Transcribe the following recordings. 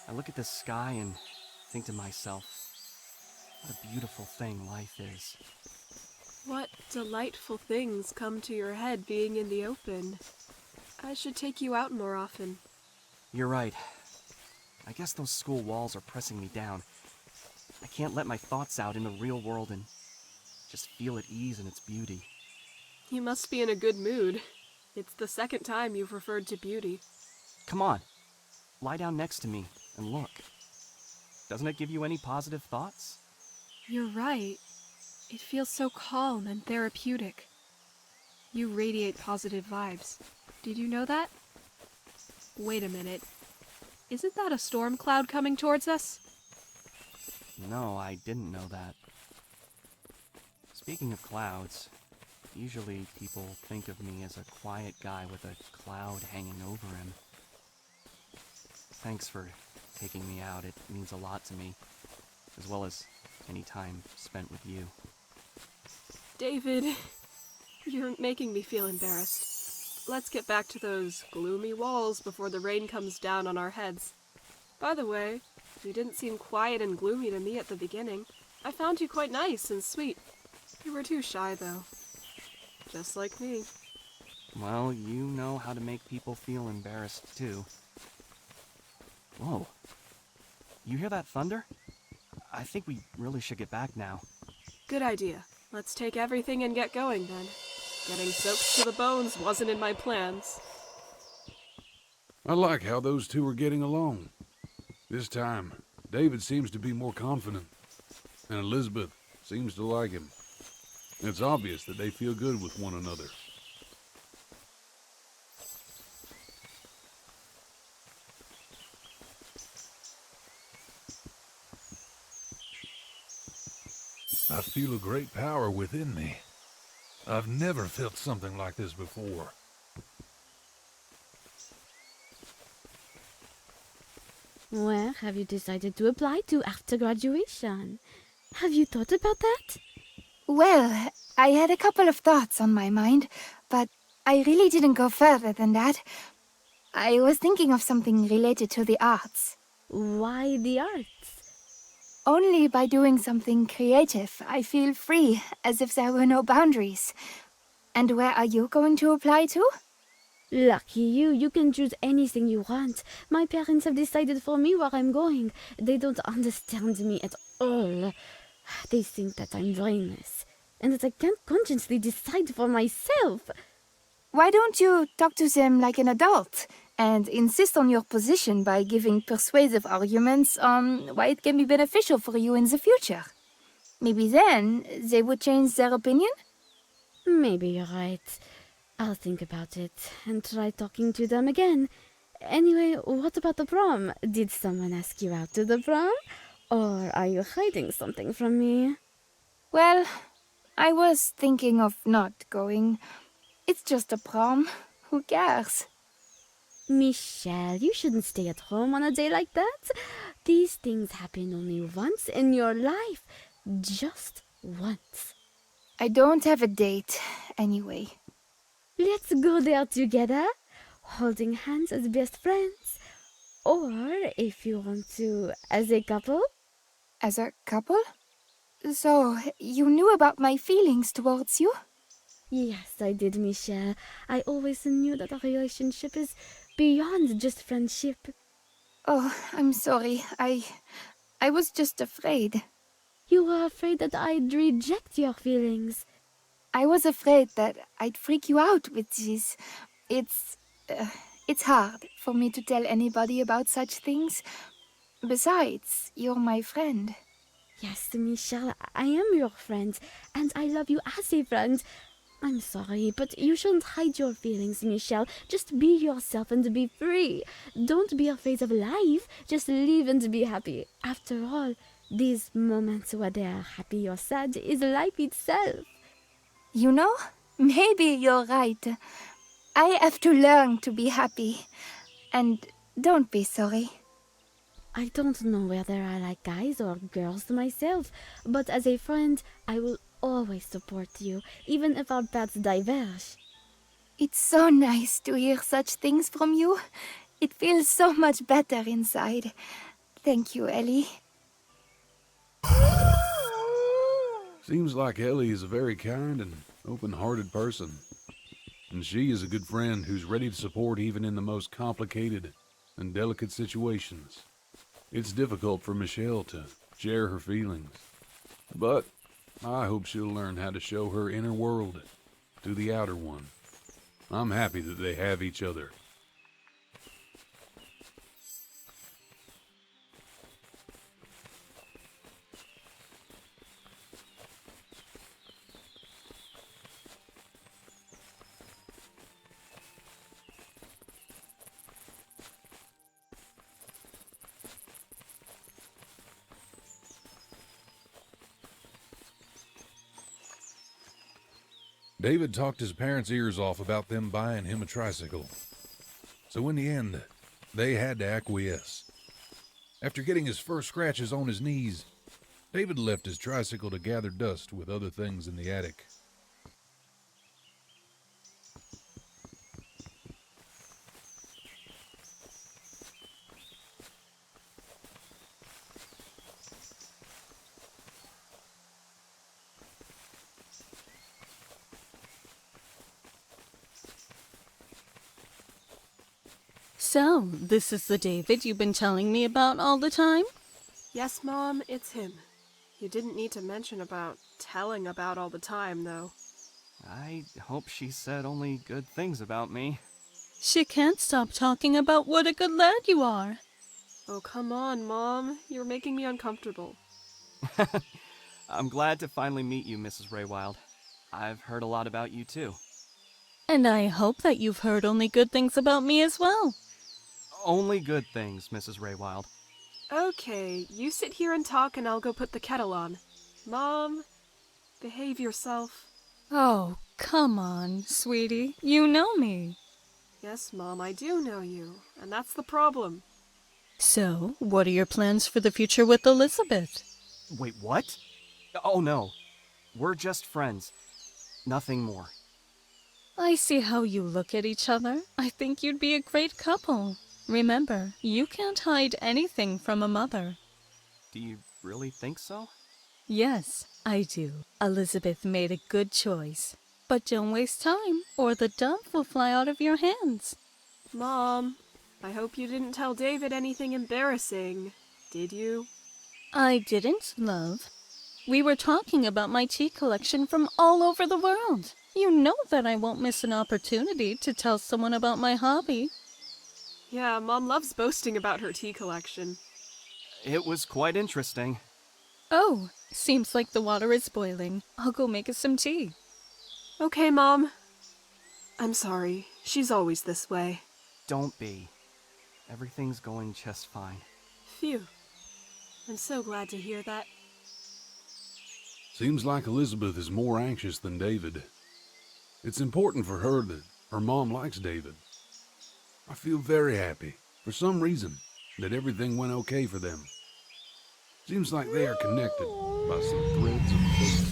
I look at the sky and think to myself, what a beautiful thing life is. What delightful things come to your head being in the open. I should take you out more often. You're right. I guess those school walls are pressing me down. I can't let my thoughts out in the real world and just feel at ease in its beauty. You must be in a good mood. It's the second time you've referred to beauty. Come on, lie down next to me and look. Doesn't it give you any positive thoughts? You're right. It feels so calm and therapeutic. You radiate positive vibes. Did you know that? Wait a minute. Isn't that a storm cloud coming towards us? No, I didn't know that. Speaking of clouds, usually people think of me as a quiet guy with a cloud hanging over him. Thanks for taking me out. It means a lot to me, as well as any time spent with you. David, you're making me feel embarrassed. Let's get back to those gloomy walls before the rain comes down on our heads. By the way, you didn't seem quiet and gloomy to me at the beginning. I found you quite nice and sweet. You were too shy, though. Just like me. Well, you know how to make people feel embarrassed, too. Whoa. You hear that thunder? I think we really should get back now. Good idea. Let's take everything and get going, then. Getting soaked to the bones wasn't in my plans. I like how those two are getting along. This time, David seems to be more confident, and Elizabeth seems to like him. It's obvious that they feel good with one another. I feel a great power within me. I've never felt something like this before. Where have you decided to apply to after graduation? Have you thought about that? Well, I had a couple of thoughts on my mind, but I really didn't go further than that. I was thinking of something related to the arts. Why the arts? Only by doing something creative, I feel free, as if there were no boundaries. And where are you going to apply to? Lucky you, you can choose anything you want. My parents have decided for me where I'm going. They don't understand me at all. They think that I'm brainless, and that I can't consciously decide for myself. Why don't you talk to them like an adult, and insist on your position by giving persuasive arguments on why it can be beneficial for you in the future? Maybe then they would change their opinion? Maybe you're right. I'll think about it and try talking to them again. Anyway, what about the prom? Did someone ask you out to the prom? Or are you hiding something from me? Well, I was thinking of not going. It's just a prom. Who cares? Michelle, you shouldn't stay at home on a day like that. These things happen only once in your life. Just once. I don't have a date, anyway. Let's go there together, holding hands as best friends. Or, if you want to, as a couple. As a couple? So, you knew about my feelings towards you? Yes, I did, Michelle. I always knew that a relationship is beyond just friendship. Oh, I'm sorry. I was just afraid. You were afraid that I'd reject your feelings. I was afraid that I'd freak you out with this. It's hard for me to tell anybody about such things. Besides, you're my friend. Yes, Michelle, I am your friend, and I love you as a friend. I'm sorry, but you shouldn't hide your feelings, Michelle. Just be yourself and be free. Don't be afraid of life. Just live and be happy. After all, these moments, whether happy or sad, is life itself. You know, maybe you're right. I have to learn to be happy. And don't be sorry. I don't know whether I like guys or girls myself, but as a friend, I will always support you, even if our paths diverge. It's so nice to hear such things from you. It feels so much better inside. Thank you, Ellie. Seems like Ellie is a very kind and open-hearted person. And she is a good friend who's ready to support even in the most complicated and delicate situations. It's difficult for Michelle to share her feelings, but I hope she'll learn how to show her inner world to the outer one. I'm happy that they have each other. David talked his parents' ears off about them buying him a tricycle. So in the end, they had to acquiesce. After getting his first scratches on his knees, David left his tricycle to gather dust with other things in the attic. So, this is the David you've been telling me about all the time? Yes, Mom, it's him. You didn't need to mention about telling about all the time, though. I hope she said only good things about me. She can't stop talking about what a good lad you are. Oh, come on, Mom. You're making me uncomfortable. I'm glad to finally meet you, Mrs. Raywild. I've heard a lot about you, too. And I hope that you've heard only good things about me as well. Only good things, Mrs. Raywild. Okay, you sit here and talk and I'll go put the kettle on. Mom, behave yourself. Oh, come on, sweetie. You know me. Yes, Mom, I do know you, and that's the problem. So, what are your plans for the future with Elizabeth? Wait, what? Oh, no. We're just friends. Nothing more. I see how you look at each other. I think you'd be a great couple. Remember, you can't hide anything from a mother. Do you really think so? Yes, I do. Elizabeth made a good choice. But don't waste time, or the dove will fly out of your hands. Mom, I hope you didn't tell David anything embarrassing, did you? I didn't, love. We were talking about my tea collection from all over the world. You know that I won't miss an opportunity to tell someone about my hobby. Yeah, Mom loves boasting about her tea collection. It was quite interesting. Oh, seems like the water is boiling. I'll go make us some tea. Okay, Mom. I'm sorry. She's always this way. Don't be. Everything's going just fine. Phew. I'm so glad to hear that. Seems like Elizabeth is more anxious than David. It's important for her that her mom likes David. I feel very happy, for some reason, that everything went okay for them. Seems like they are connected by some threads of fate.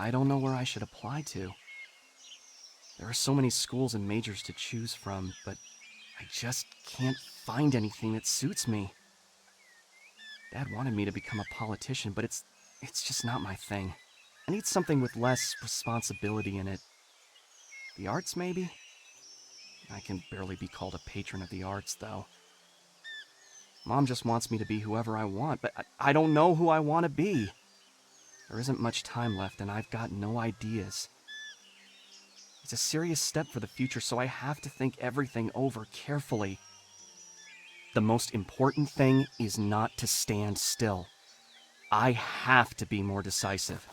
I don't know where I should apply to. There are so many schools and majors to choose from, but I just can't find anything that suits me. Dad wanted me to become a politician, but it's just not my thing. I need something with less responsibility in it. The arts, maybe? I can barely be called a patron of the arts, though. Mom just wants me to be whoever I want, but I don't know who I want to be. There isn't much time left, and I've got no ideas. It's a serious step for the future, so I have to think everything over carefully. The most important thing is not to stand still. I have to be more decisive.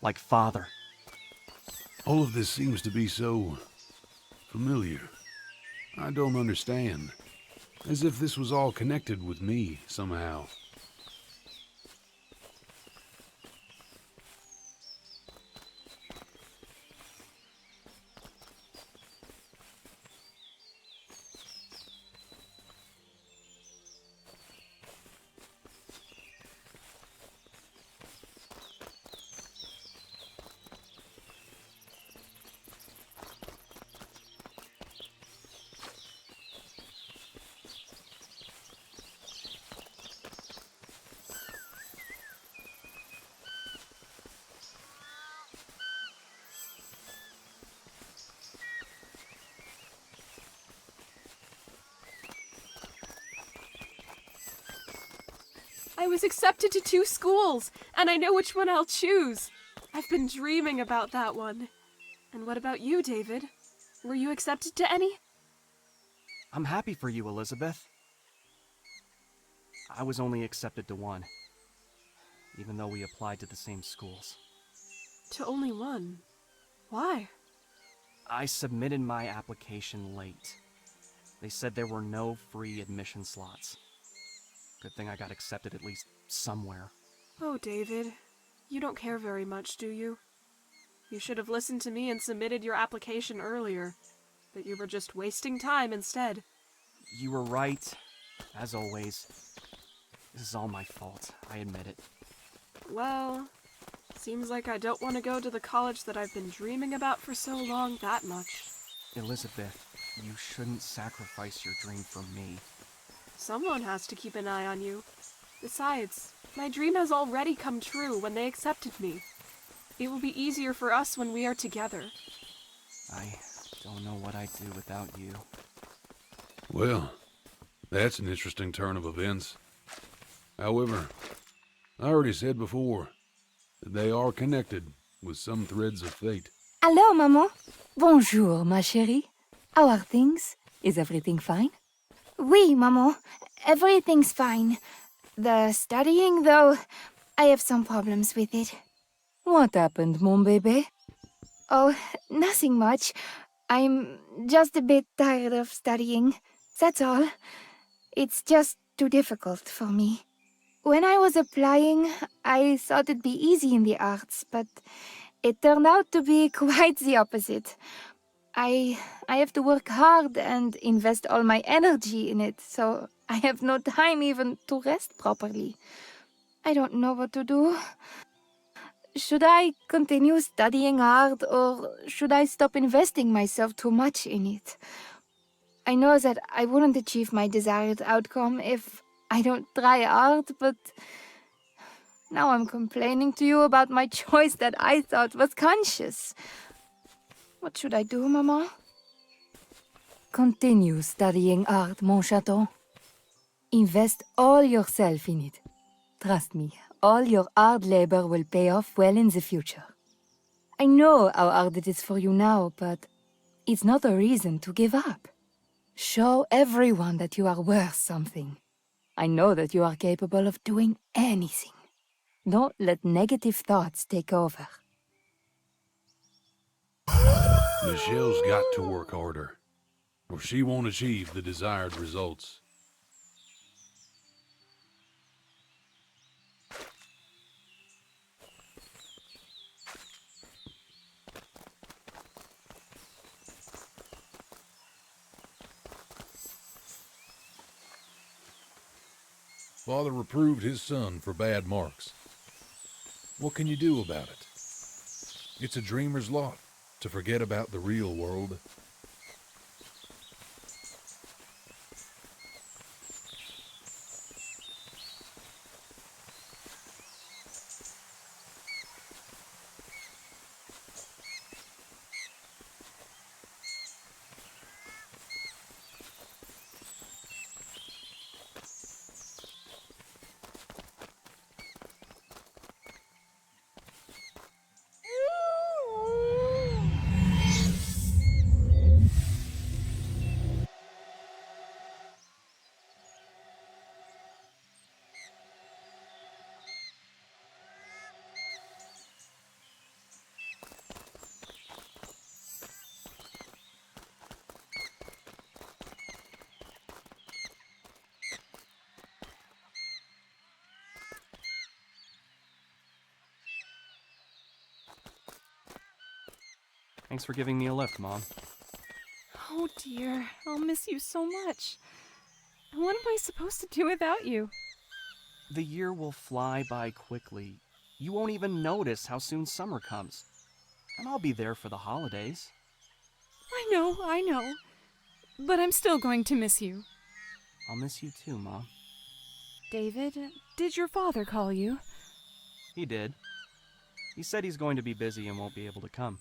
Like Father. All of this seems to be so familiar. I don't understand. As if this was all connected with me somehow. I was accepted to 2 schools, and I know which one I'll choose. I've been dreaming about that one. And what about you, David? Were you accepted to any? I'm happy for you, Elizabeth. I was only accepted to 1, even though we applied to the same schools. To only 1? Why? I submitted my application late. They said there were no free admission slots. Good thing I got accepted at least somewhere. Oh, David. You don't care very much, do you? You should have listened to me and submitted your application earlier. But you were just wasting time instead. You were right, as always. This is all my fault, I admit it. Well, seems like I don't want to go to the college that I've been dreaming about for so long that much. Elizabeth, you shouldn't sacrifice your dream for me. Someone has to keep an eye on you. Besides, my dream has already come true when they accepted me. It will be easier for us when we are together. I don't know what I'd do without you. Well, that's an interesting turn of events. However, I already said before that they are connected with some threads of fate. Hello, maman. Bonjour, ma chérie. How are things? Is everything fine? Oui, maman. Everything's fine. The studying, though, I have some problems with it. What happened, mon bébé? Oh, nothing much. I'm just a bit tired of studying. That's all. It's just too difficult for me. When I was applying, I thought it'd be easy in the arts, but it turned out to be quite the opposite. I have to work hard and invest all my energy in it, so I have no time even to rest properly. I don't know what to do. Should I continue studying hard, or should I stop investing myself too much in it? I know that I wouldn't achieve my desired outcome if I don't try hard, but now I'm complaining to you about my choice that I thought was conscious. What should I do, Maman? Continue studying art, mon chaton. Invest all yourself in it. Trust me, all your hard labor will pay off well in the future. I know how hard it is for you now, but it's not a reason to give up. Show everyone that you are worth something. I know that you are capable of doing anything. Don't let negative thoughts take over. Michelle's got to work harder, or she won't achieve the desired results. Father reproved his son for bad marks. What can you do about it? It's a dreamer's lot to forget about the real world. Thanks for giving me a lift, Mom. Oh dear, I'll miss you so much. What am I supposed to do without you? The year will fly by quickly. You won't even notice how soon summer comes. And I'll be there for the holidays. I know. But I'm still going to miss you. I'll miss you too, Mom. David, did your father call you? He did. He said he's going to be busy and won't be able to come.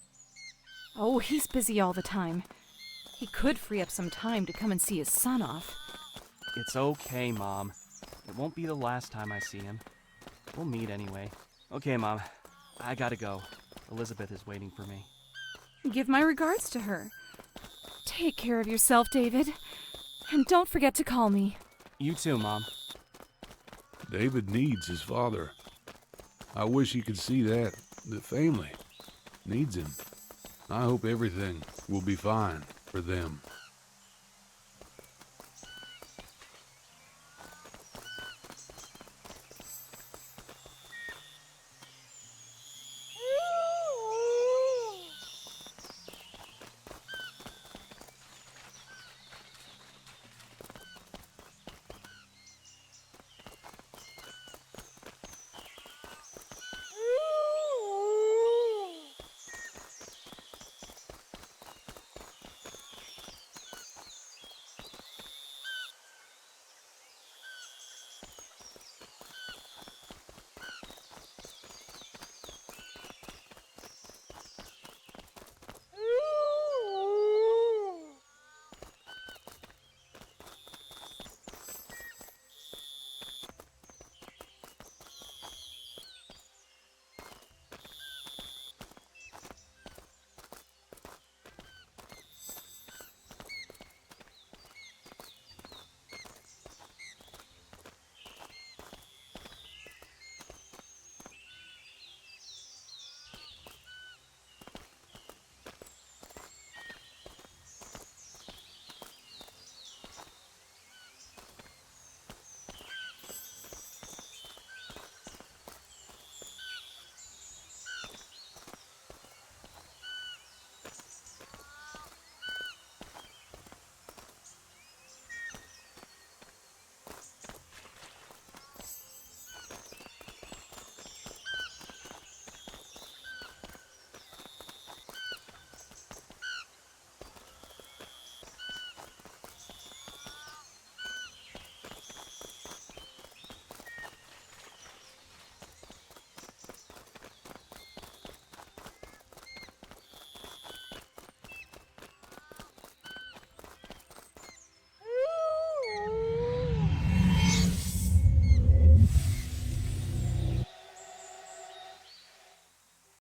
Oh, he's busy all the time. He could free up some time to come and see his son off. It's okay, Mom. It won't be the last time I see him. We'll meet anyway. Okay, Mom. I gotta go. Elizabeth is waiting for me. Give my regards to her. Take care of yourself, David. And don't forget to call me. You too, Mom. David needs his father. I wish he could see that. The family needs him. I hope everything will be fine for them.